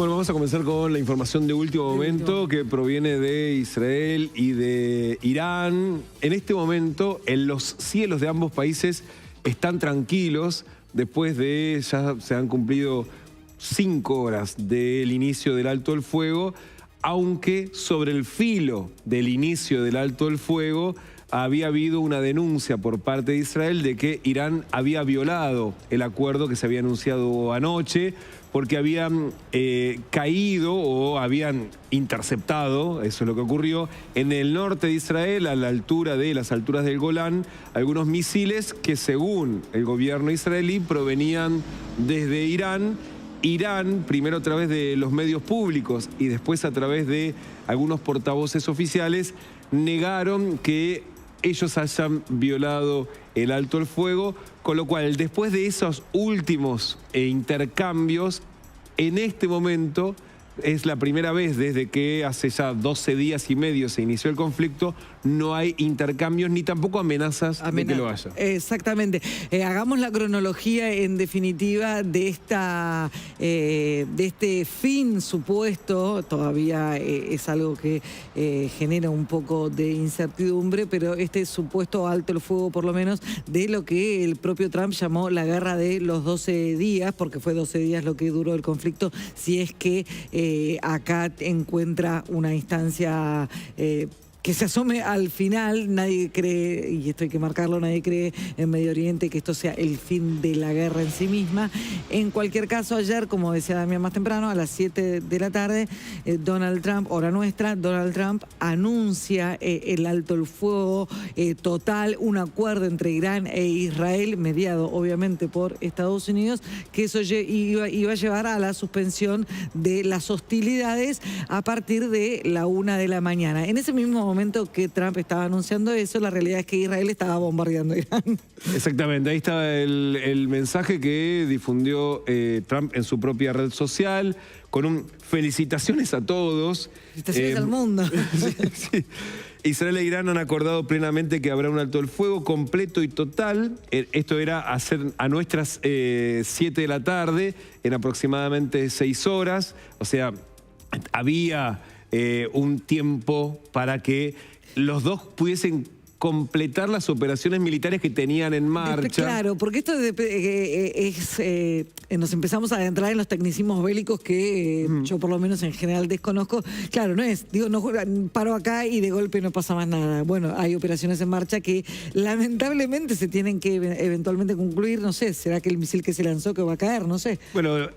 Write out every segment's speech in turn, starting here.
Bueno, vamos a comenzar con la información de último momento que proviene de Israel y de Irán. En este momento, en los cielos de ambos países están tranquilos después de, ya se han cumplido 5 horas del inicio del alto el fuego, aunque sobre el filo del inicio del alto el fuego había habido una denuncia por parte de Israel de que Irán había violado el acuerdo que se había anunciado anoche porque habían caído o habían interceptado, eso es lo que ocurrió, en el norte de Israel, a la altura de las alturas del Golán, algunos misiles que según el gobierno israelí provenían desde Irán. Irán, primero a través de los medios públicos y después a través de algunos portavoces oficiales, negaron que ellos hayan violado el alto el fuego, con lo cual después de esos últimos intercambios, en este momento es la primera vez desde que hace ya 12 días y medio se inició el conflicto, no hay intercambios ni tampoco amenazas de que lo haya. Exactamente. Hagamos la cronología en definitiva de este fin supuesto. Todavía es algo que genera un poco de incertidumbre, pero este supuesto alto el fuego por lo menos de lo que el propio Trump llamó la guerra de los 12 días, porque fue 12 días lo que duró el conflicto, si es que acá encuentra una instancia que se asome al final. Nadie cree, y esto hay que marcarlo, nadie cree en Medio Oriente que esto sea el fin de la guerra en sí misma. En cualquier caso, ayer, como decía Damián más temprano, a las 7 de la tarde, Donald Trump, hora nuestra, Donald Trump anuncia el alto el fuego total, un acuerdo entre Irán e Israel, mediado obviamente por Estados Unidos, que eso iba a llevar a la suspensión de las hostilidades a partir de la 1 de la mañana. En ese mismo momento que Trump estaba anunciando eso, la realidad es que Israel estaba bombardeando Irán. Exactamente, ahí está el mensaje que difundió Trump en su propia red social, con un felicitaciones a todos. Felicitaciones al mundo. Sí. Israel e Irán han acordado plenamente que habrá un alto el fuego completo y total. Esto era a nuestras 7 de la tarde, en aproximadamente 6 horas. O sea, había un tiempo para que los dos pudiesen completar las operaciones militares que tenían en marcha. Claro, porque esto nos empezamos a adentrar en los tecnicismos bélicos que yo por lo menos en general desconozco. Claro, no es, digo, no paro acá y de golpe no pasa más nada. Bueno, hay operaciones en marcha que lamentablemente se tienen que eventualmente concluir. No sé, ¿será que el misil que se lanzó que va a caer? No sé. Bueno,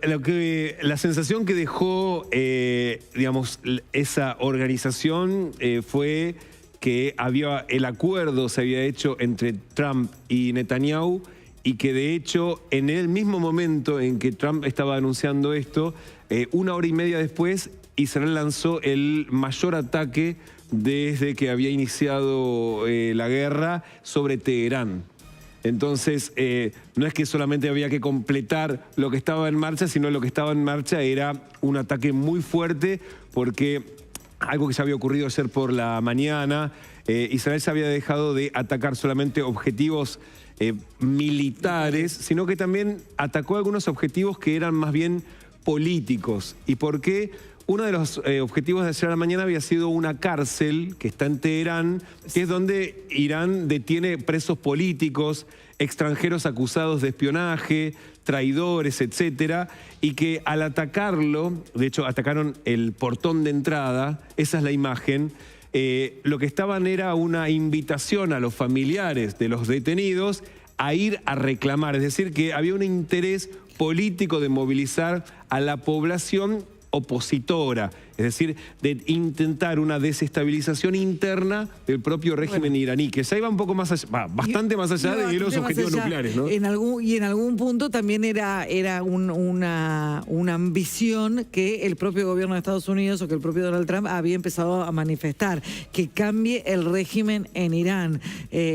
la sensación que dejó, digamos, esa organización fue que el acuerdo se había hecho entre Trump y Netanyahu y que de hecho en el mismo momento en que Trump estaba anunciando esto, 1 hora y media después, Israel lanzó el mayor ataque desde que había iniciado la guerra sobre Teherán. Entonces, no es que solamente había que completar lo que estaba en marcha, sino lo que estaba en marcha era un ataque muy fuerte porque algo que ya había ocurrido ayer por la mañana, Israel se había dejado de atacar solamente objetivos militares, sino que también atacó algunos objetivos que eran más bien políticos. ¿Y por qué? Uno de los objetivos de ayer a la mañana había sido una cárcel que está en Teherán, que es donde Irán detiene presos políticos, extranjeros acusados de espionaje, traidores, etcétera, y que al atacarlo, de hecho atacaron el portón de entrada, esa es la imagen, lo que estaban era una invitación a los familiares de los detenidos a ir a reclamar, es decir, que había un interés político de movilizar a la población opositora, es decir, de intentar una desestabilización interna del propio régimen iraní, que ya iba un poco más allá, bastante más allá de los objetivos nucleares, ¿no? En algún punto también era una ambición que el propio gobierno de Estados Unidos o que el propio Donald Trump había empezado a manifestar, que cambie el régimen en Irán,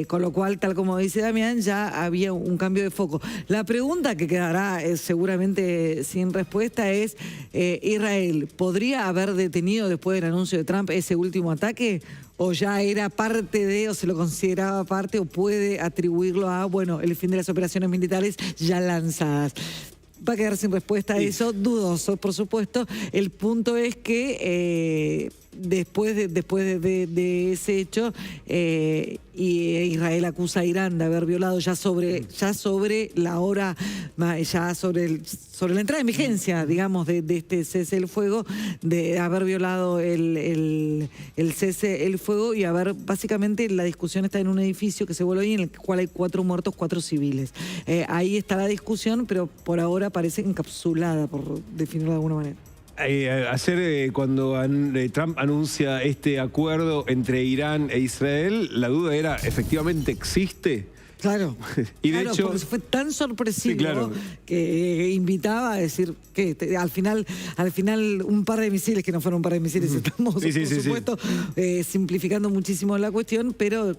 con lo cual, tal como dice Damián, ya había un cambio de foco. La pregunta que quedará seguramente sin respuesta es, Israel, ¿podría haber detenido después del anuncio de Trump ese último ataque? ¿O ya era parte de, o se lo consideraba parte, o puede atribuirlo a, bueno, el fin de las operaciones militares ya lanzadas? va a quedar sin respuesta a eso, dudoso, por supuesto. El punto es que después de ese hecho, y Israel acusa a Irán de haber violado ya sobre la hora, ya sobre la entrada en vigencia, digamos, de este cese del fuego, de haber violado el cese el fuego y haber, básicamente la discusión está en un edificio que se vuelve ahí, en el cual hay 4 muertos, 4 civiles. Ahí está la discusión, pero por ahora parece encapsulada, por definirlo de alguna manera. Ayer, cuando Trump anuncia este acuerdo entre Irán e Israel, la duda era, ¿efectivamente existe? Claro, y de hecho, porque fue tan sorpresivo, sí, claro, que invitaba a decir que al final un par de misiles, que no fueron un par de misiles, estamos por supuesto simplificando muchísimo la cuestión, pero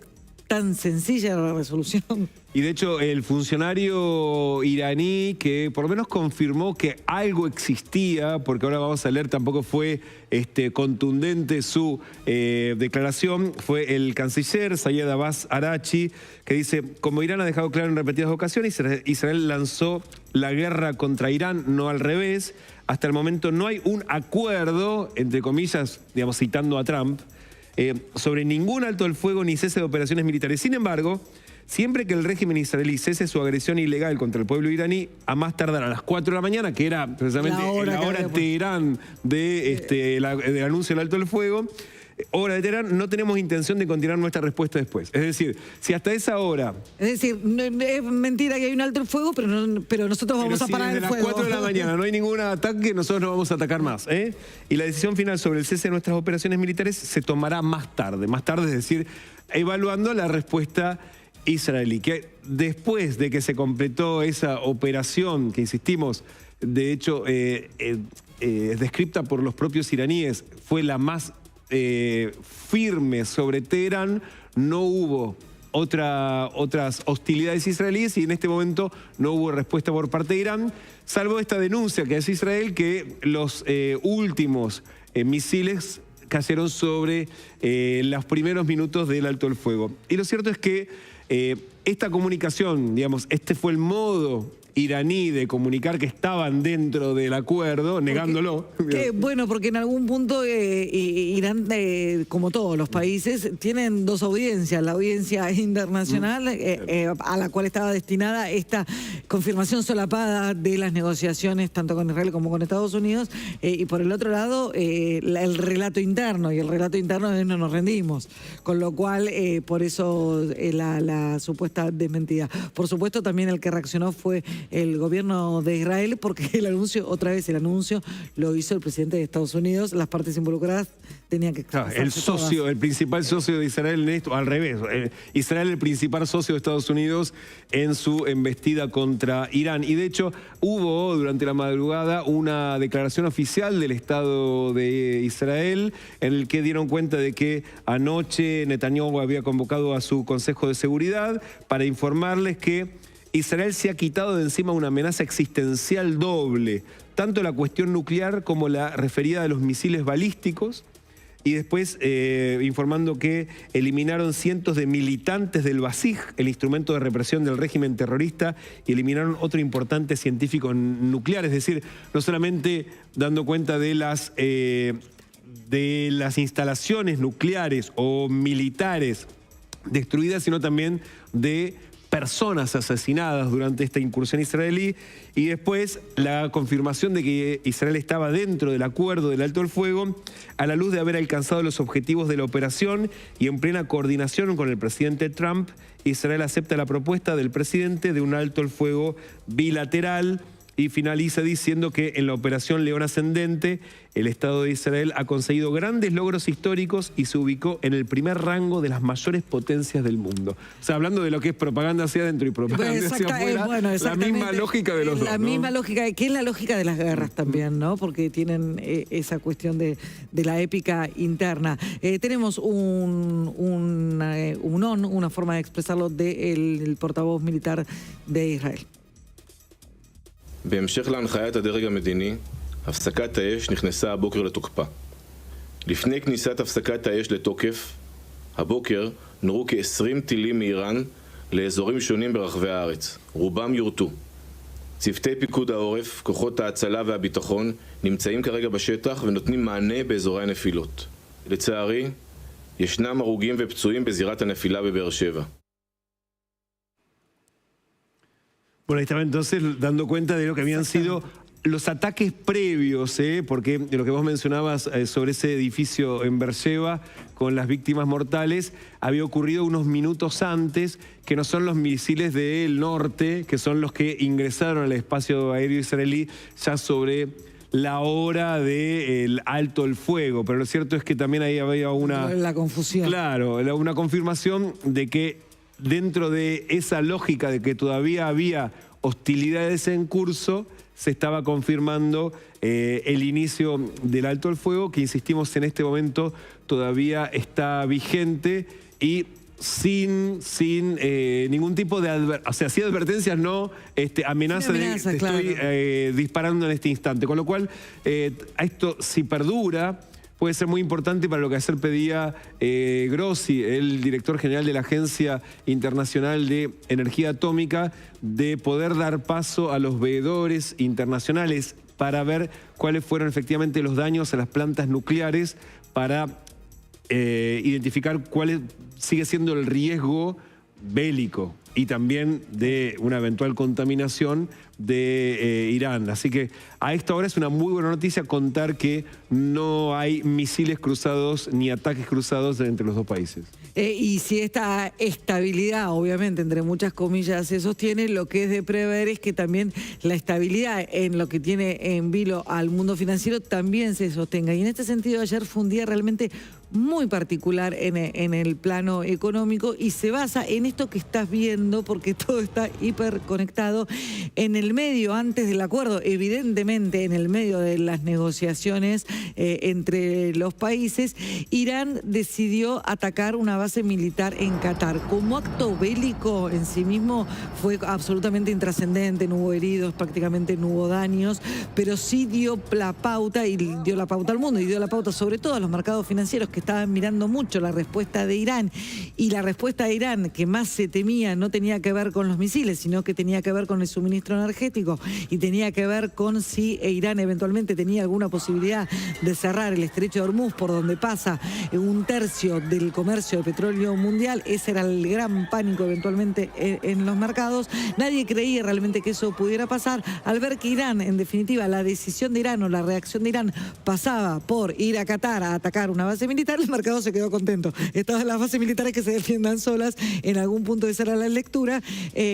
tan sencilla la resolución. Y de hecho, el funcionario iraní que por lo menos confirmó que algo existía, porque ahora vamos a leer, tampoco fue contundente su declaración, fue el canciller Sayed Abbas Arachi, que dice: como Irán ha dejado claro en repetidas ocasiones, Israel lanzó la guerra contra Irán, no al revés. Hasta el momento no hay un acuerdo, entre comillas, digamos, citando a Trump, sobre ningún alto el fuego ni cese de operaciones militares. Sin embargo, siempre que el régimen israelí cese su agresión ilegal contra el pueblo iraní, a más tardar a las 4 de la mañana, que era precisamente la hora de Teherán del anuncio del alto el fuego, hora de Teherán, no tenemos intención de continuar nuestra respuesta después. Es decir, si hasta esa hora... Es decir, es mentira que hay un alto el fuego, pero nosotros vamos a parar el fuego. Si desde las 4 de la mañana no hay ningún ataque, nosotros no vamos a atacar más. Y la decisión final sobre el cese de nuestras operaciones militares se tomará más tarde, es decir, evaluando la respuesta israelí, que después de que se completó esa operación, que insistimos, de hecho, descripta por los propios iraníes, fue la más firme sobre Teherán, no hubo otras hostilidades israelíes y en este momento no hubo respuesta por parte de Irán, salvo esta denuncia que hace Israel que los últimos misiles cayeron sobre los primeros minutos del alto el fuego. Y lo cierto es que esta comunicación, digamos, este fue el modo iraní de comunicar que estaban dentro del acuerdo, negándolo. Bueno, porque en algún punto Irán, como todos los países, tienen 2 audiencias. La audiencia internacional, a la cual estaba destinada esta confirmación solapada de las negociaciones, tanto con Israel como con Estados Unidos, y por el otro lado, el relato interno, y el relato interno es: no nos rendimos. Con lo cual, por eso la supuesta desmentida. Por supuesto, también el que reaccionó fue el gobierno de Israel, porque el anuncio lo hizo el presidente de Estados Unidos. Las partes involucradas tenían que... el principal socio de Israel en esto, al revés, Israel el principal socio de Estados Unidos en su embestida contra Irán. Y de hecho hubo durante la madrugada una declaración oficial del Estado de Israel en el que dieron cuenta de que anoche Netanyahu había convocado a su Consejo de Seguridad para informarles que Israel se ha quitado de encima una amenaza existencial doble, tanto la cuestión nuclear como la referida a los misiles balísticos, y después informando que eliminaron cientos de militantes del Basij, el instrumento de represión del régimen terrorista, y eliminaron otro importante científico nuclear. Es decir, no solamente dando cuenta de las instalaciones nucleares o militares destruidas, sino también de personas asesinadas durante esta incursión israelí, y después la confirmación de que Israel estaba dentro del acuerdo del alto el fuego a la luz de haber alcanzado los objetivos de la operación y en plena coordinación con el presidente Trump. Israel acepta la propuesta del presidente de un alto el fuego bilateral y finaliza diciendo que en la operación León Ascendente el Estado de Israel ha conseguido grandes logros históricos y se ubicó en el primer rango de las mayores potencias del mundo. O sea, hablando de lo que es propaganda hacia adentro y propaganda hacia afuera, la misma lógica de los dos. La misma lógica, que es la lógica de las guerras también, ¿no? Porque tienen esa cuestión de la épica interna. Tenemos una forma de expresarlo del portavoz militar de Israel. בהמשך להנחיית הדרג המדיני, הפסקת האש נכנסה הבוקר לתוקפה. לפני כניסת הפסקת האש לתוקף, הבוקר נורו כ-20 טילים מאיראן לאזורים שונים ברחבי הארץ. רובם יורטו. צוותי פיקוד העורף, כוחות ההצלה והביטחון, נמצאים כרגע בשטח ונותנים מענה באזורי הנפילות. לצערי, ישנם הרוגים ופצועים בזירת הנפילה בבאר שבע. Bueno, ahí estaba entonces dando cuenta de lo que habían sido los ataques previos, porque lo que vos mencionabas sobre ese edificio en Beersheba con las víctimas mortales había ocurrido unos minutos antes, que no son los misiles del norte, que son los que ingresaron al espacio aéreo israelí ya sobre la hora del alto el fuego. Pero lo cierto es que también ahí había una... La confusión. Claro, una confirmación de que dentro de esa lógica de que todavía había hostilidades en curso, se estaba confirmando el inicio del alto el fuego, que insistimos en este momento todavía está vigente y sin ningún tipo de o sea, sí advertencias, no amenaza de te claro. estoy disparando en este instante. Con lo cual, a esto si perdura, puede ser muy importante para lo que ayer pedía Grossi, el director general de la Agencia Internacional de Energía Atómica, de poder dar paso a los veedores internacionales para ver cuáles fueron efectivamente los daños a las plantas nucleares, para identificar cuál sigue siendo el riesgo bélico y también de una eventual contaminación de Irán. Así que a esta hora es una muy buena noticia contar que no hay misiles cruzados ni ataques cruzados entre los dos países. Y si esta estabilidad, obviamente, entre muchas comillas, se sostiene, lo que es de prever es que también la estabilidad en lo que tiene en vilo al mundo financiero también se sostenga. Y en este sentido, ayer fue un día realmente muy particular en el plano económico y se basa en esto que estás viendo, porque todo está hiperconectado. En el medio, antes del acuerdo, evidentemente en el medio de las negociaciones entre los países, Irán decidió atacar una base militar en Qatar. Como acto bélico en sí mismo fue absolutamente intrascendente, no hubo heridos, prácticamente no hubo daños, pero sí dio la pauta, y dio la pauta al mundo, y dio la pauta sobre todo a los mercados financieros, que estaban mirando mucho la respuesta de Irán. Y la respuesta de Irán, que más se temía, no tenía que ver con los misiles, sino que tenía que ver con el suministro energético y tenía que ver con si Irán eventualmente tenía alguna posibilidad de cerrar el estrecho de Hormuz, por donde pasa un tercio del comercio de petróleo mundial. Ese era el gran pánico eventualmente en los mercados. Nadie creía realmente que eso pudiera pasar. Al ver que Irán, en definitiva, la decisión de Irán o la reacción de Irán pasaba por ir a Qatar a atacar una base militar, el mercado se quedó contento. Todas las bases militares que se defiendan solas, en algún punto esa era la lectura,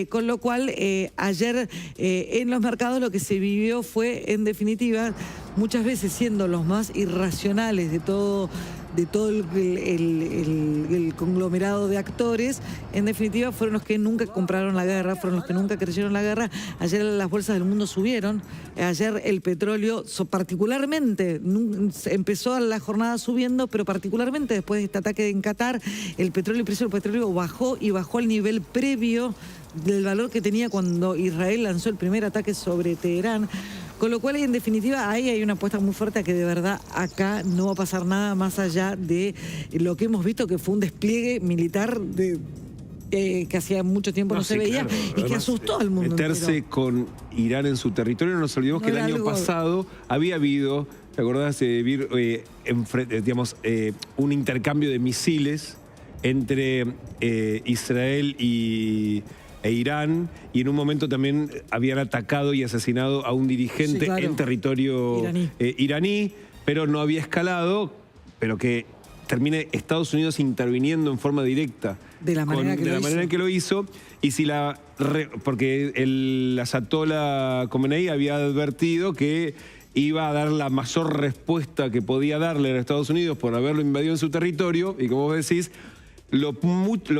con lo cual ayer en los mercados lo que se vivió fue, en definitiva, muchas veces siendo los más irracionales de todo el conglomerado de actores, en definitiva fueron los que nunca compraron la guerra, fueron los que nunca creyeron la guerra. Ayer las bolsas del mundo subieron, ayer el petróleo particularmente, empezó la jornada subiendo, pero particularmente después de este ataque en Qatar, el precio del petróleo bajó y bajó al nivel previo del valor que tenía cuando Israel lanzó el primer ataque sobre Teherán. Con lo cual, en definitiva, ahí hay una apuesta muy fuerte a que de verdad acá no va a pasar nada más allá de lo que hemos visto, que fue un despliegue militar que hacía mucho tiempo no se veía, claro, y que asustó al mundo meterse entero. Con Irán en su territorio. No nos olvidemos que el año pasado había habido, ¿te acordás? Un intercambio de misiles entre Israel e Irán, y en un momento también habían atacado y asesinado a un dirigente en territorio iraní, pero no había escalado, pero que termine Estados Unidos interviniendo en forma directa de la manera en que lo hizo. Y si porque el ayatollah Khomeini había advertido que iba a dar la mayor respuesta que podía darle a Estados Unidos por haberlo invadido en su territorio, y como vos decís, lo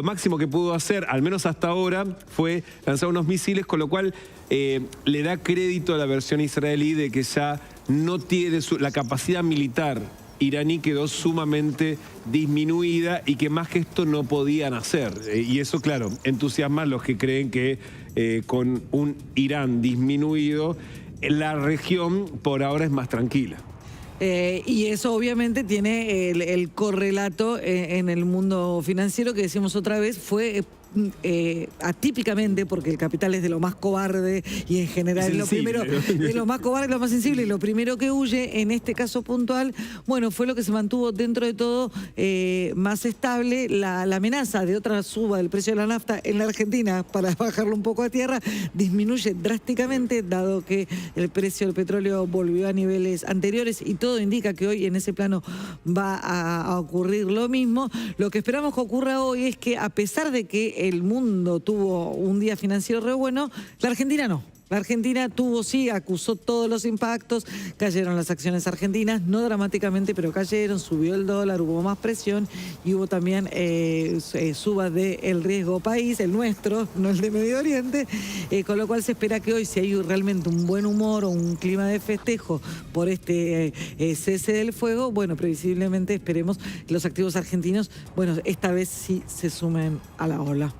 máximo que pudo hacer, al menos hasta ahora, fue lanzar unos misiles, con lo cual le da crédito a la versión israelí de que ya no tiene la capacidad militar iraní, quedó sumamente disminuida y que más que esto no podían hacer. Y eso, claro, entusiasma a los que creen que con un Irán disminuido, la región por ahora es más tranquila. Y eso obviamente tiene el correlato en el mundo financiero, que decimos otra vez, fue atípicamente, porque el capital es de lo más cobarde y en general es lo primero, de lo más cobarde, lo más sensible, y lo primero que huye, en este caso puntual, bueno, fue lo que se mantuvo dentro de todo más estable. La amenaza de otra suba del precio de la nafta en la Argentina, para bajarlo un poco a tierra, disminuye drásticamente, dado que el precio del petróleo volvió a niveles anteriores, y todo indica que hoy en ese plano va a ocurrir lo mismo. Lo que esperamos que ocurra hoy es que, a pesar de que el mundo tuvo un día financiero re bueno, la Argentina no. La Argentina acusó todos los impactos, cayeron las acciones argentinas, no dramáticamente, pero cayeron, subió el dólar, hubo más presión y hubo también subas del riesgo país, el nuestro, no el de Medio Oriente, con lo cual se espera que hoy, si hay realmente un buen humor o un clima de festejo por este cese del fuego, bueno, previsiblemente esperemos que los activos argentinos, bueno, esta vez sí se sumen a la ola.